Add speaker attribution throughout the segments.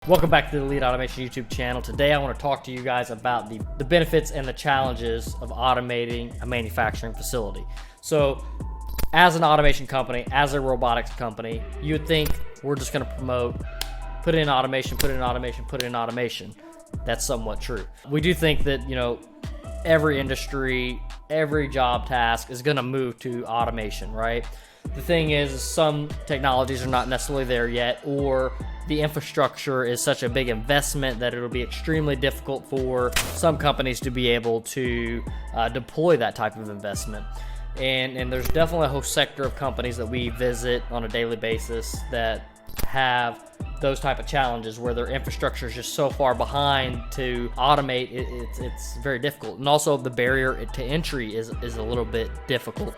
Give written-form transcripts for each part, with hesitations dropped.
Speaker 1: Welcome back to the Elite Automation YouTube channel. Today I want to talk to you guys about the benefits and the challenges of automating a manufacturing facility. So as an automation company, as a robotics company, you would think we're just going to promote, put in automation, put in automation, put in automation. That's somewhat true. We do think that, every industry, every job task is going to move to automation, right? The thing is, some technologies are not necessarily there yet, or the infrastructure is such a big investment that it'll be extremely difficult for some companies to be able to deploy that type of investment. And there's definitely a whole sector of companies that we visit on a daily basis that have those type of challenges where their infrastructure is just so far behind to automate. It's very difficult, and also the barrier to entry is a little bit difficult.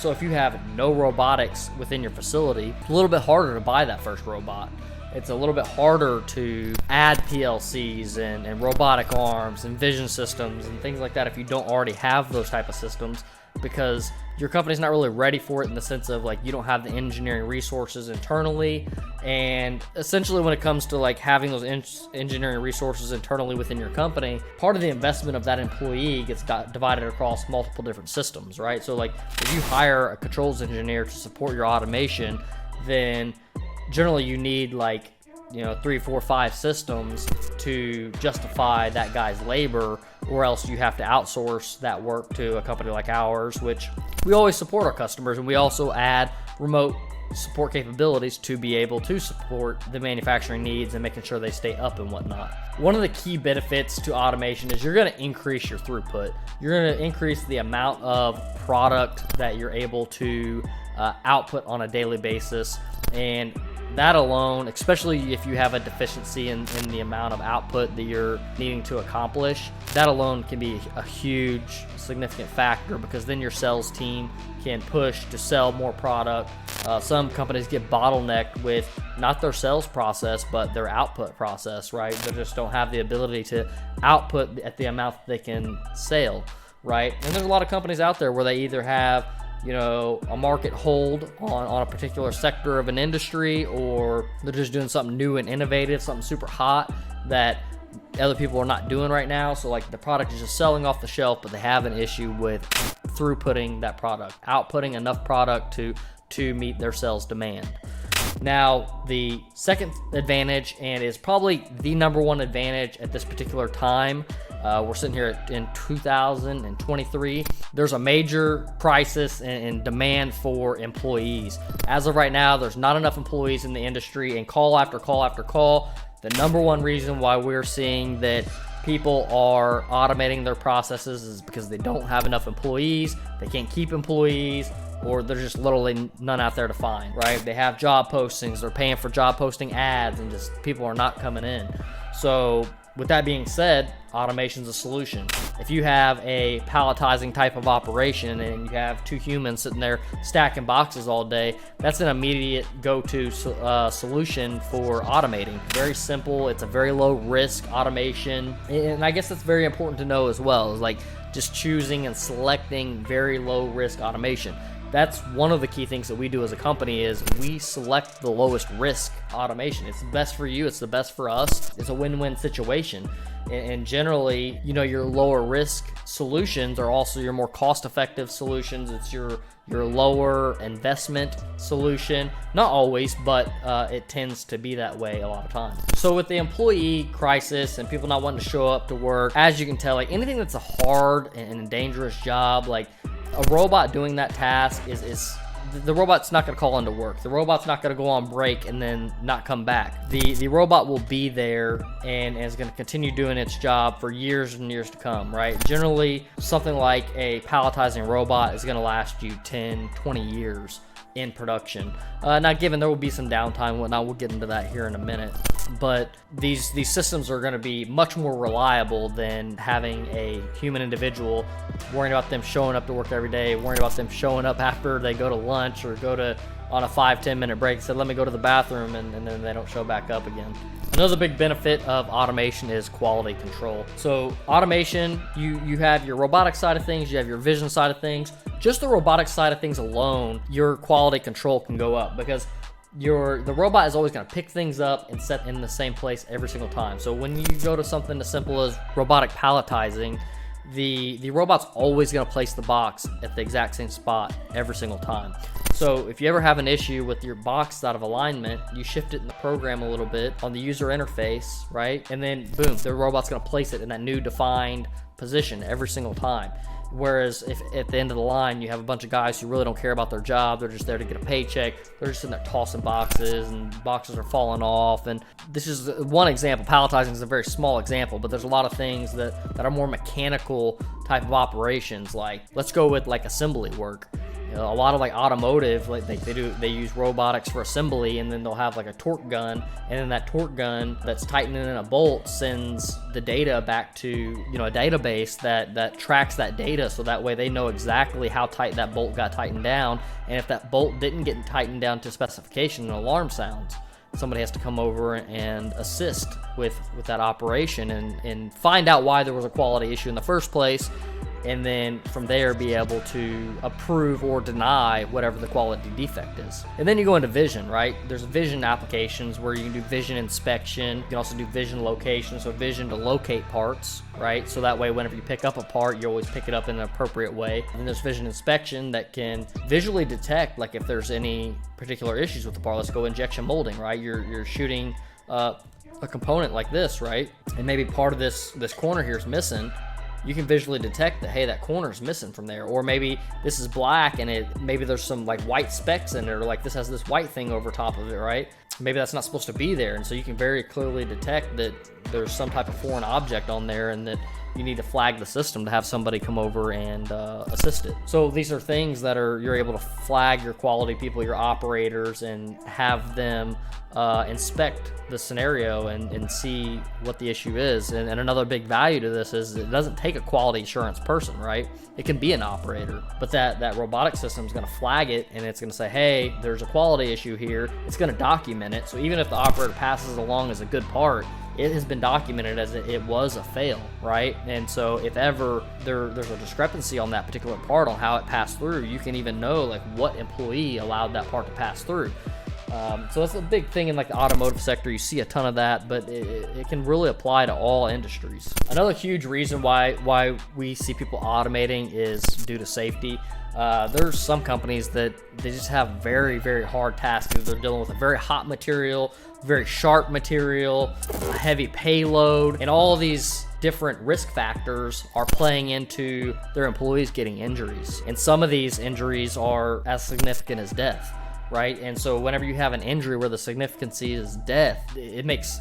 Speaker 1: So if you have no robotics within your facility, it's a little bit harder to buy that first robot. It's a little bit harder to add PLCs and robotic arms and vision systems and things like that if you don't already have those type of systems, because your company's not really ready for it in the sense of you don't have the engineering resources internally. And essentially when it comes to having those engineering resources internally within your company, part of the investment of that employee gets divided across multiple different systems, right? So if you hire a controls engineer to support your automation, then generally you need 3, 4, 5 systems to justify that guy's labor, or else you have to outsource that work to a company like ours, which we always support our customers, and we also add remote support capabilities to be able to support the manufacturing needs and making sure they stay up and whatnot. One of the key benefits to automation is you're going to increase your throughput. You're going to increase the amount of product that you're able to output on a daily basis, and that alone, especially if you have a deficiency in the amount of output that you're needing to accomplish, that alone can be a huge, significant factor, because then your sales team can push to sell more product. Some companies get bottlenecked with not their sales process, but their output process, right? They just don't have the ability to output at the amount that they can sell, right? And there's a lot of companies out there where they either have a market hold on a particular sector of an industry, or they're just doing something new and innovative, something super hot that other people are not doing right now. So the product is just selling off the shelf, but they have an issue with throughputting that product, outputting enough product to meet their sales demand. Now, the second advantage, and is probably the number one advantage at this particular time, we're sitting here in 2023. There's a major crisis in demand for employees. As of right now, there's not enough employees in the industry, and call after call after call, the number one reason why we're seeing that people are automating their processes is because they don't have enough employees, they can't keep employees, or there's just literally none out there to find, right? They have job postings, they're paying for job posting ads, and just people are not coming in. So with that being said, automation's a solution. If you have a palletizing type of operation and you have 2 humans sitting there stacking boxes all day, that's an immediate go-to solution for automating. Very simple. It's a very low risk automation. And I guess that's very important to know as well, is just choosing and selecting very low risk automation. That's one of the key things that we do as a company, is we select the lowest risk automation. It's the best for you, it's the best for us. It's a win-win situation. And generally, your lower risk solutions are also your more cost-effective solutions. It's your lower investment solution. Not always, but it tends to be that way a lot of times. So with the employee crisis and people not wanting to show up to work, as you can tell, anything that's a hard and dangerous job, a robot doing that task is the robot's not going to call into work. The robot's not going to go on break and then not come back. The robot will be there and is going to continue doing its job for years and years to come, right? Generally, something like a palletizing robot is going to last you 10, 20 years in production. Now, given there will be some downtime and whatnot, we'll get into that here in a minute. But these systems are going to be much more reliable than having a human individual worrying about them showing up to work every day, worrying about them showing up after they go to lunch or go to on a 5-10 minute break, said let me go to the bathroom, and then they don't show back up again. Another big benefit of automation is quality control. So automation, you have your robotic side of things, you have your vision side of things. Just the robotic side of things alone, your quality control can go up, because the robot is always going to pick things up and set in the same place every single time. So when you go to something as simple as robotic palletizing, the robot's always going to place the box at the exact same spot every single time. So if you ever have an issue with your box out of alignment, you shift it in the program a little bit on the user interface, right? And then boom, the robot's going to place it in that new defined position every single time. Whereas if at the end of the line you have a bunch of guys who really don't care about their job, they're just there to get a paycheck, they're just sitting there tossing boxes and boxes are falling off. And this is one example. Palletizing is a very small example, but there's a lot of things that are more mechanical type of operations. Like, let's go with like assembly work. You know, a lot of like automotive, like they use robotics for assembly, and then they'll have like a torque gun, and then that torque gun that's tightening in a bolt sends the data back to, you know, a database that tracks that data, so that way they know exactly how tight that bolt got tightened down. And if that bolt didn't get tightened down to specification, an alarm sounds. Somebody has to come over and assist with that operation and find out why there was a quality issue in the first place, and then from there be able to approve or deny whatever the quality defect is. And then you go into vision, right? There's vision applications where you can do vision inspection. You can also do vision location, so vision to locate parts, right? So that way whenever you pick up a part, you always pick it up in an appropriate way. And then there's vision inspection that can visually detect, like, if there's any particular issues with the part. Let's go injection molding, right? You're shooting a component like this, right? And maybe part of this corner here is missing. You can visually detect that, hey, that corner is missing from there. Or maybe this is black and maybe there's some like white specks in it, or like this has this white thing over top of it, right? Maybe that's not supposed to be there. And so you can very clearly detect that there's some type of foreign object on there, and that you need to flag the system to have somebody come over and assist it. So these are things that you're able to flag your quality people, your operators, and have them inspect the scenario and see what the issue is. And another big value to this is it doesn't take a quality assurance person, right? It can be an operator, but that robotic system is going to flag it, and it's going to say, hey, there's a quality issue here. It's going to document it. So even if the operator passes it along as a good part, it has been documented as it was a fail, right? And so if ever there's a discrepancy on that particular part on how it passed through, you can even know like what employee allowed that part to pass through. So that's a big thing in like the automotive sector. You see a ton of that, but it can really apply to all industries. Another huge reason why we see people automating is due to safety. There's some companies that they just have very, very hard tasks. They're dealing with a very hot material, very sharp material, a heavy payload, and all these different risk factors are playing into their employees getting injuries. And some of these injuries are as significant as death, right? And so whenever you have an injury where the significancy is death, it makes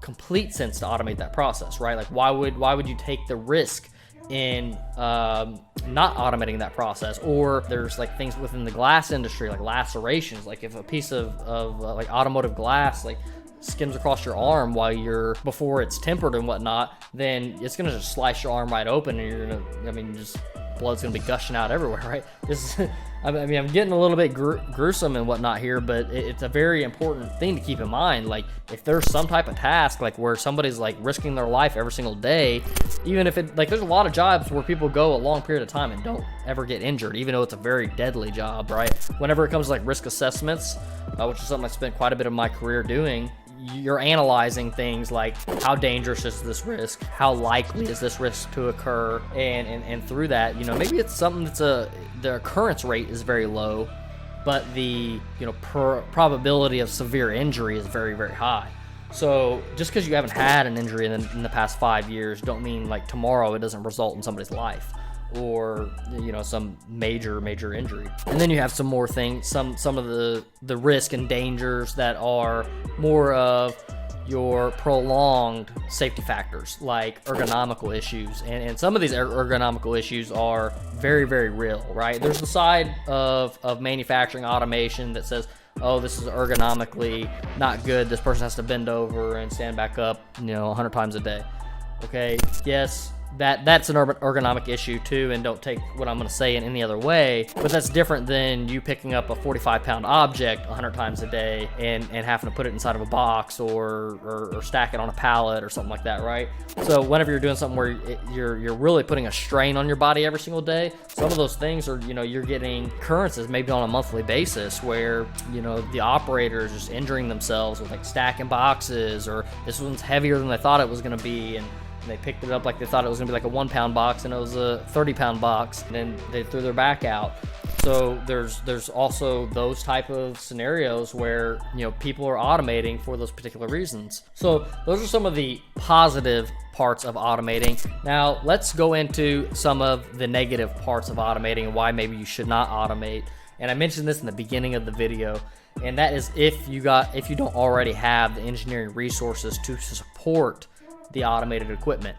Speaker 1: complete sense to automate that process, right? Like why would you take the risk in not automating that process? Or there's like things within the glass industry, like lacerations. Like if a piece of like automotive glass like skims across your arm before it's tempered and whatnot, then it's gonna just slice your arm right open, and you're gonna, just blood's gonna be gushing out everywhere, right? This is, I'm getting a little bit gruesome and whatnot here, but it's a very important thing to keep in mind. Like if there's some type of task like where somebody's like risking their life every single day, even if it like there's a lot of jobs where people go a long period of time and don't ever get injured, even though it's a very deadly job, right? Whenever it comes to like risk assessments, which is something I spent quite a bit of my career doing, you're analyzing things like how dangerous is this risk, how likely is this risk to occur, and through that, maybe it's something that's the occurrence rate is very low, but the probability of severe injury is very, very high. So just because you haven't had an injury in the past 5 years don't mean like tomorrow it doesn't result in somebody's life, or some major injury. And then you have some more things, some of the risk and dangers that are more of your prolonged safety factors, like ergonomical issues. And some of these ergonomical issues are very, very real, right? There's the side of manufacturing automation that says, oh, this is ergonomically not good, this person has to bend over and stand back up 100 times a day. Okay, yes, that's an ergonomic issue too, and don't take what I'm going to say in any other way, but that's different than you picking up a 45-pound object 100 times a day and having to put it inside of a box or stack it on a pallet or something like that, right? So whenever you're doing something where you're really putting a strain on your body every single day, some of those things are, you're getting occurrences maybe on a monthly basis where, the operator is just injuring themselves with like stacking boxes, or this one's heavier than they thought it was going to be, and they picked it up like they thought it was going to be like a 1-pound box, and it was a 30-pound box, and then they threw their back out. So there's also those type of scenarios where, people are automating for those particular reasons. So those are some of the positive parts of automating. Now let's go into some of the negative parts of automating and why maybe you should not automate. And I mentioned this in the beginning of the video, and that is if you don't already have the engineering resources to support the automated equipment.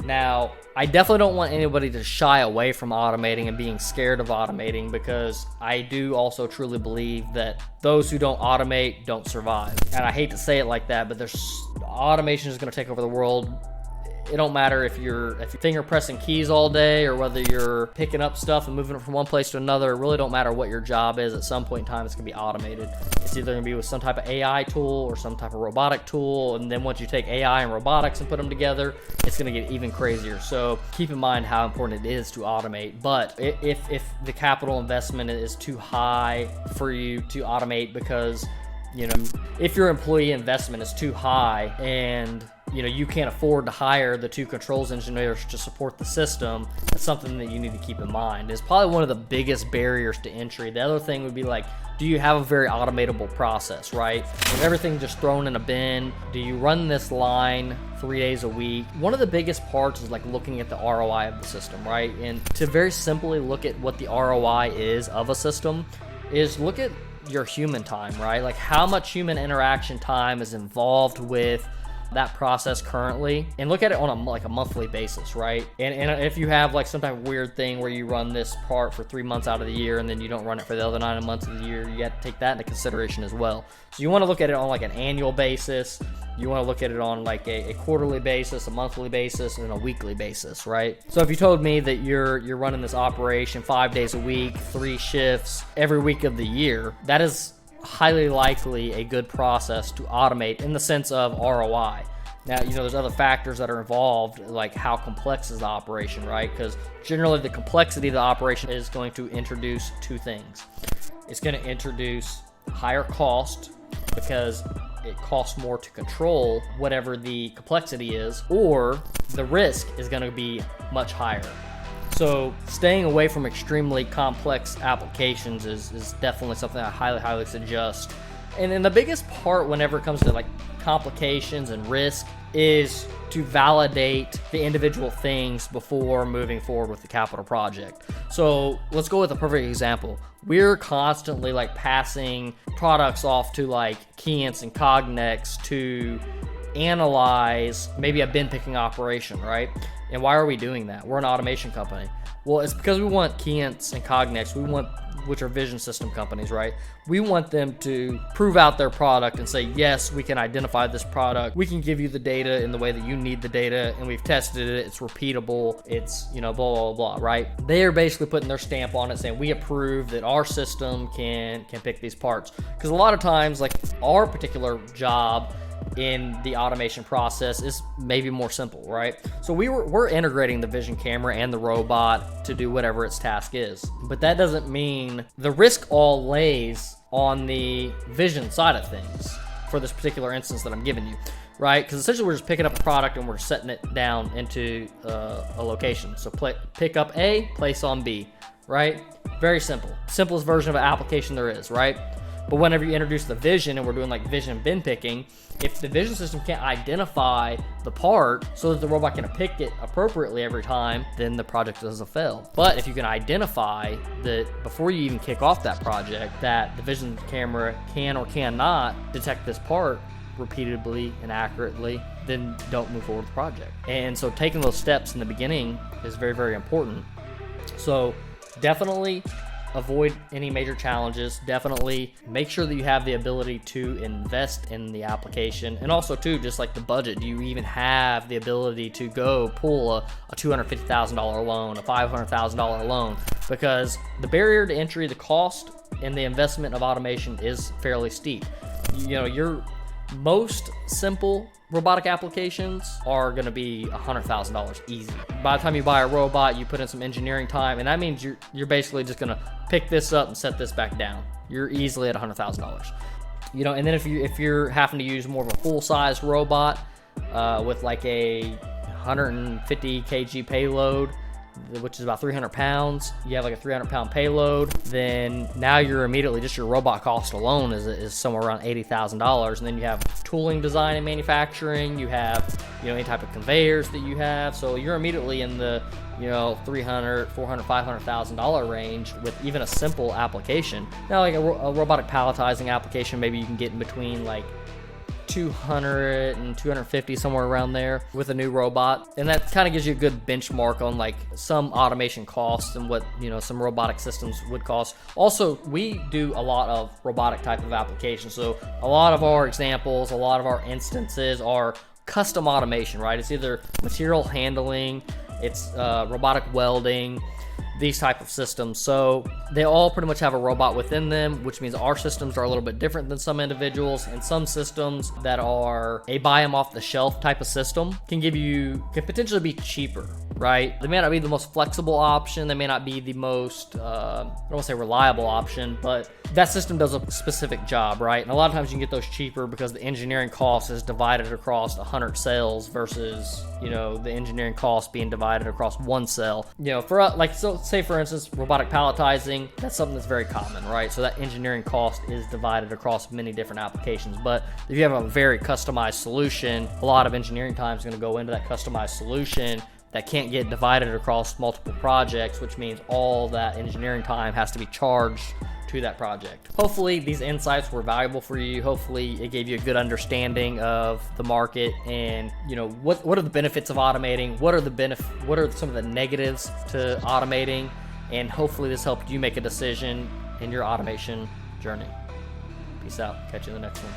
Speaker 1: Now, I definitely don't want anybody to shy away from automating and being scared of automating, because I do also truly believe that those who don't automate don't survive. And I hate to say it like that, but automation is going to take over the world. It don't matter if you're finger pressing keys all day, or whether you're picking up stuff and moving it from one place to another. It really don't matter what your job is. At some point in time, it's gonna be automated. It's either gonna be with some type of AI tool or some type of robotic tool. And then once you take AI and robotics and put them together, it's gonna get even crazier. So keep in mind how important it is to automate. But if the capital investment is too high for you to automate, because if your employee investment is too high and you can't afford to hire the 2 controls engineers to support the system, that's something that you need to keep in mind. It's probably one of the biggest barriers to entry. The other thing would be like, do you have a very automatable process, right? Is everything just thrown in a bin? Do you run this line 3 days a week? One of the biggest parts is like looking at the ROI of the system, right? And to very simply look at what the ROI is of a system is look at your human time, right? Like how much human interaction time is involved with that process currently, and look at it on a monthly basis, right? And if you have like some type of weird thing where you run this part for 3 months out of the year and then you don't run it for the other 9 months of the year, you have to take that into consideration as well. So you want to look at it on like an annual basis. You want to look at it on like a quarterly basis, a monthly basis, and a weekly basis, right? So if you told me that you're running this operation 5 days a week, 3 shifts every week of the year, that is highly likely a good process to automate in the sense of ROI. Now, there's other factors that are involved, like how complex is the operation, right? Because generally the complexity of the operation is going to introduce 2 things. It's going to introduce higher cost, because it costs more to control whatever the complexity is, or the risk is going to be much higher. So staying away from extremely complex applications is definitely something I highly suggest. And then the biggest part whenever it comes to like complications and risk is to validate the individual things before moving forward with the capital project. So let's go with a perfect example. We're constantly like passing products off to like Keyence and Cognex to analyze maybe a bin picking operation, right? And why are we doing that? We're an automation company. Well, it's because we want Keyence and Cognex, which are vision system companies, right? We want them to prove out their product and say, yes, we can identify this product. We can give you the data in the way that you need the data, and we've tested it. It's repeatable. It's, blah, blah, blah, right? They are basically putting their stamp on it saying, we approve that our system can pick these parts. Because a lot of times, like our particular job in the automation process is maybe more simple, right? So we're integrating the vision camera and the robot to do whatever its task is. But that doesn't mean the risk all lays on the vision side of things for this particular instance that I'm giving you, right? Because essentially we're just picking up a product and we're setting it down into a location. So pick up A, place on B, right? Very simple. Simplest version of an application there is, right? But whenever you introduce the vision and we're doing like vision bin picking, if the vision system can't identify the part so that the robot can pick it appropriately every time, then the project doesn't fail. But if you can identify that before you even kick off that project, that the vision camera can or cannot detect this part repeatedly and accurately, then don't move forward with the project. And so taking those steps in the beginning is very, very important. So definitely avoid any major challenges. Definitely make sure that you have the ability to invest in the application, and also too, just like the budget. Do you even have the ability to go pull a $250,000 loan, a $500,000 loan? Because the barrier to entry, the cost and the investment of automation is fairly steep. You know, your most simple robotic applications are going to be $100,000 easy. By the time you buy a robot, you put in some engineering time, and that means you're basically just going to pick this up and set this back down. You're easily at $100,000. You know, and then if you're having to use more of a full-size robot with like a 150 kg payload, which is about 300 pounds, you have like a 300-pound payload, then now you're immediately, just your robot cost alone is somewhere around $80,000. And then you have tooling, design, and manufacturing. You have, you know, any type of conveyors that you have. So you're immediately in the, you know, $300,000, $400,000, $500,000 range with even a simple application. Now, like a robotic palletizing application, maybe you can get in between like 200 and 250, somewhere around there with a new robot. And that kind of gives you a good benchmark on like some automation costs and what, you know, some robotic systems would cost. Also, we do a lot of robotic type of applications. So a lot of our examples, a lot of our instances are custom automation, right? It's either material handling, it's robotic welding, these type of systems. So they all pretty much have a robot within them, which means our systems are a little bit different than some individuals. And some systems that are a buy them off the shelf type of system can potentially be cheaper, right? They may not be the most flexible option. They may not be the most, I don't want to say reliable option, but that system does a specific job, right? And a lot of times you can get those cheaper because the engineering cost is divided across 100 cells versus, you know, the engineering cost being divided across one cell. You know, for us, like, so say for instance, robotic palletizing, that's something that's very common, right? So that engineering cost is divided across many different applications. But if you have a very customized solution, a lot of engineering time is going to go into that customized solution that can't get divided across multiple projects, which means all that engineering time has to be charged to that project. Hopefully these insights were valuable for you. Hopefully it gave you a good understanding of the market and, you know, what are the benefits of automating, what are some of the negatives to automating, and hopefully this helped you make a decision in your automation journey. Peace out. Catch you in the next one.